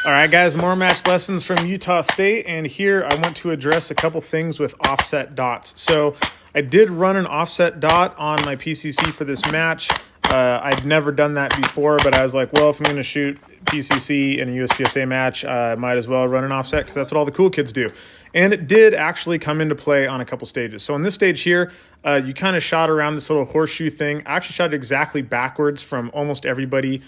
All right, guys, more match lessons from Utah State, and here I want to address a couple things with offset dots. So I did run an offset dot on my PCC for this match. I'd never done that before, but I was like, well, if I'm going to shoot PCC in a USPSA match, I might as well run an offset because that's what all the cool kids do. And it did actually come into play on a couple stages. So on this stage here, you kind of shot around this little horseshoe thing. I actually shot it exactly backwards from almost everybody.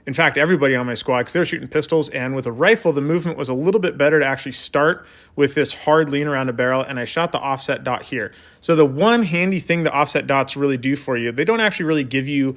In fact, everybody on my squad, because they were shooting pistols, and with a rifle, the movement was a little bit better to actually start with this hard lean around a barrel, and I shot the offset dot here. So the one handy thing the offset dots really do for you, they don't actually really give you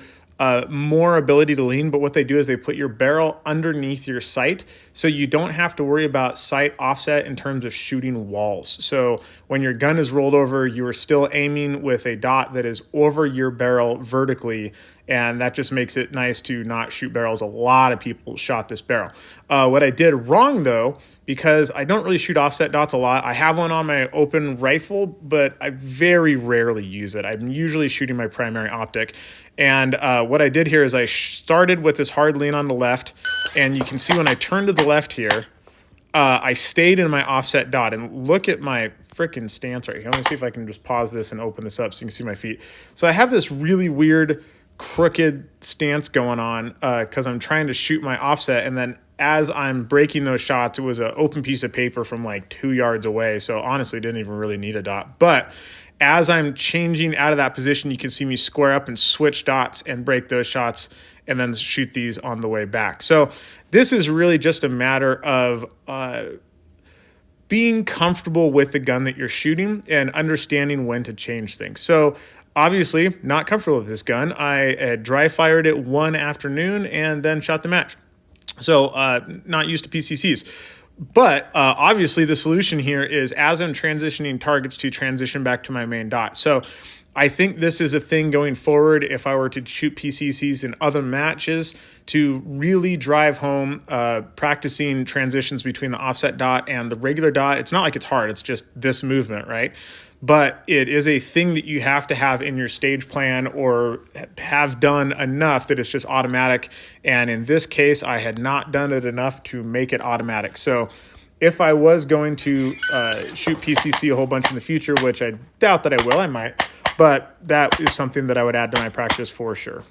more ability to lean, but what they do is they put your barrel underneath your sight so you don't have to worry about sight offset in terms of shooting walls. So when your gun is rolled over, you are still aiming with a dot that is over your barrel vertically, and that just makes it nice to not shoot barrels. A lot of people shot this barrel. What I did wrong, though, because I don't really shoot offset dots a lot. I have one on my open rifle, but I very rarely use it. I'm usually shooting my primary optic. And what I did here is I started with this hard lean on the left, and you can see when I turned to the left here, I stayed in my offset dot. And look at my freaking stance right here. Let me see if I can just pause this and open this up so you can see my feet. So I have this really weird crooked stance going on because I'm trying to shoot my offset, and then as I'm breaking those shots, it was an open piece of paper from like 2 yards away. So honestly, didn't even really need a dot. But as I'm changing out of that position, you can see me square up and switch dots and break those shots and then shoot these on the way back. So this is really just a matter of being comfortable with the gun that you're shooting and understanding when to change things. So obviously not comfortable with this gun. I dry fired it one afternoon and then shot the match. So not used to PCCs. But obviously the solution here is as I'm transitioning targets to transition back to my main dot. So I think this is a thing going forward if I were to shoot PCCs in other matches to really drive home practicing transitions between the offset dot and the regular dot. It's not like it's hard. It's just this movement, right? But it is a thing that you have to have in your stage plan or have done enough that it's just automatic. And in this case, I had not done it enough to make it automatic. So if I was going to shoot PCC a whole bunch in the future, which I doubt that I will, I might, but that is something that I would add to my practice for sure.